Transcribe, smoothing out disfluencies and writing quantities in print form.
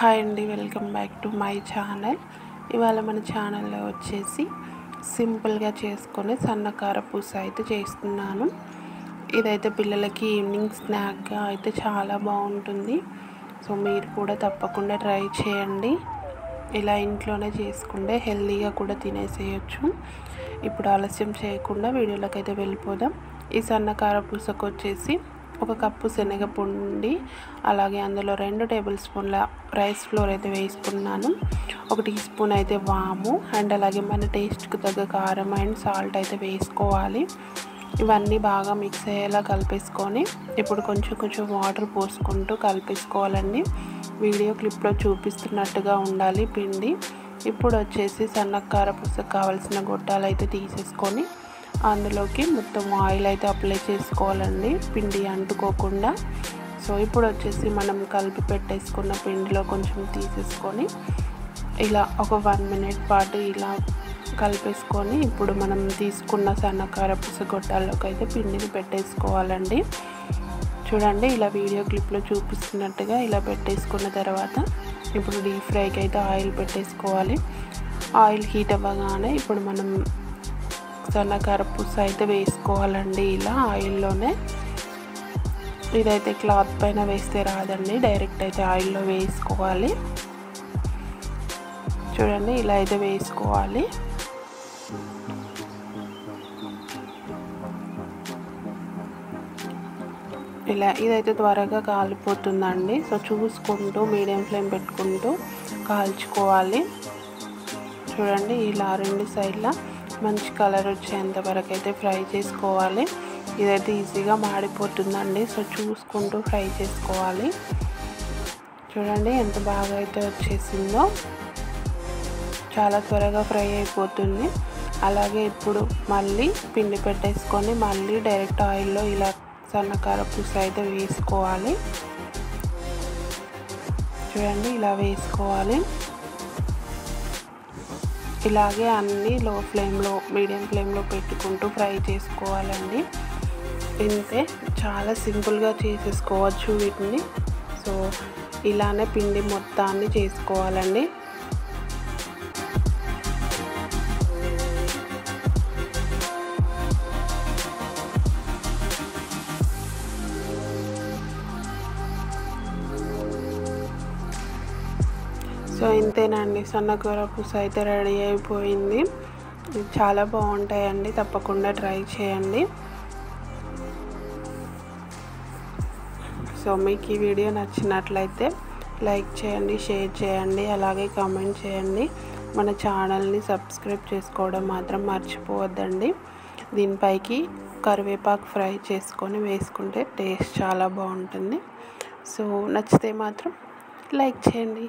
Hi అండి, welcome back to my channel. ఇవాళ మన ఛానల్లో వచ్చేసి సింపుల్గా చేసుకొని సన్నకార పూస అయితే చేస్తున్నాను. ఇదైతే పిల్లలకి ఈవినింగ్ స్నాక్గా అయితే చాలా బాగుంటుంది. సో మీరు కూడా తప్పకుండా ట్రై చేయండి. ఇలా ఇంట్లోనే చేసుకుంటే హెల్తీగా కూడా తినేసేయచ్చు. ఇప్పుడు ఆలస్యం చేయకుండా వీడియోలోకి అయితే వెళ్ళిపోదాం. ఈ సన్నకార పూసకు వచ్చేసి 1 కప్పు శనగపిండి, అలాగే అందులో 2 టేబుల్ స్పూన్ల రైస్ ఫ్లోర్ అయితే వేసుకున్నాను. 1 టీ స్పూన్ అయితే వాము అండ్ అలాగే మన టేస్ట్కి తగ్గ కారం అండ్ సాల్ట్ అయితే వేసుకోవాలి. ఇవన్నీ బాగా మిక్స్ అయ్యేలా కలిపేసుకొని ఇప్పుడు కొంచెం వాటర్ పోసుకుంటూ కలిపేసుకోవాలండి. వీడియో క్లిప్లో చూపిస్తున్నట్టుగా ఉండాలి పిండి. ఇప్పుడు వచ్చేసి సన్నకార పూసకు కావాల్సిన గొట్టాలు అయితే తీసేసుకొని అందులోకి మొత్తం ఆయిల్ అయితే అప్లై చేసుకోవాలండి, పిండి అంటుకోకుండా. సో ఇప్పుడు వచ్చేసి మనం కలిపి పెట్టేసుకున్న పిండిలో కొంచెం తీసేసుకొని ఇలా ఒక 1 మినిట్ పాటు ఇలా కలిపేసుకొని ఇప్పుడు మనం తీసుకున్న సన్నకార పూస గొట్టాల్లోకి అయితే పిండిని పెట్టేసుకోవాలండి. చూడండి, ఇలా వీడియో క్లిప్లో చూపిస్తున్నట్టుగా ఇలా పెట్టేసుకున్న తర్వాత ఇప్పుడు డీప్ ఫ్రైకి అయితే ఆయిల్ పెట్టేసుకోవాలి. ఆయిల్ హీట్ అవ్వగానే ఇప్పుడు మనం సన్నకార పూస అయితే వేసుకోవాలండి. ఇలా ఆయిల్లోనే, ఇదైతే క్లాత్ పైన వేస్తే రాదండి, డైరెక్ట్ అయితే ఆయిల్లో వేసుకోవాలి. చూడండి, ఇలా అయితే వేసుకోవాలి. ఇలా ఇదైతే త్వరగా కాలిపోతుందండి. సో చూసుకుంటూ మీడియం ఫ్లేమ్ పెట్టుకుంటూ కాల్చుకోవాలి. చూడండి, ఇలా 2 సైడ్ల మంచి కలర్ వచ్చేంత వరకు అయితే ఫ్రై చేసుకోవాలి. ఇదైతే ఈజీగా మాడిపోతుందండి. సో చూసుకుంటూ ఫ్రై చేసుకోవాలి. చూడండి ఎంత బాగా అయితే వచ్చేసిందో, చాలా త్వరగా ఫ్రై అయిపోతుంది. అలాగే ఇప్పుడు మళ్ళీ పిండి పెట్టేసుకొని మళ్ళీ డైరెక్ట్ ఆయిల్లో ఇలా సన్నకార పూస అయితే వేసుకోవాలి. చూడండి, ఇలా వేసుకోవాలి. ఇలాగే అన్నీ లో ఫ్లేమ్లో మీడియం ఫ్లేమ్లో పెట్టుకుంటూ ఫ్రై చేసుకోవాలండి. ఇంతే, చాలా సింపుల్గా చేసేసుకోవచ్చు వీటిని. సో ఇలానే పిండి మొత్తాన్ని చేసుకోవాలండి. సో ఇంతేనండి, సన్నకార పూస అయితే రెడీ అయిపోయింది. చాలా బాగుంటాయండి, తప్పకుండా ట్రై చేయండి. సో మీకు ఈ వీడియో నచ్చినట్లయితే లైక్ చేయండి, షేర్ చేయండి, అలాగే కామెంట్ చేయండి. మన ఛానల్ని సబ్స్క్రైబ్ చేసుకోవడం మాత్రం మర్చిపోవద్దండి. దీనిపైకి కరివేపాకు ఫ్రై చేసుకొని వేసుకుంటే టేస్ట్ చాలా బాగుంటుంది. సో నచ్చితే మాత్రం లైక్ చేయండి.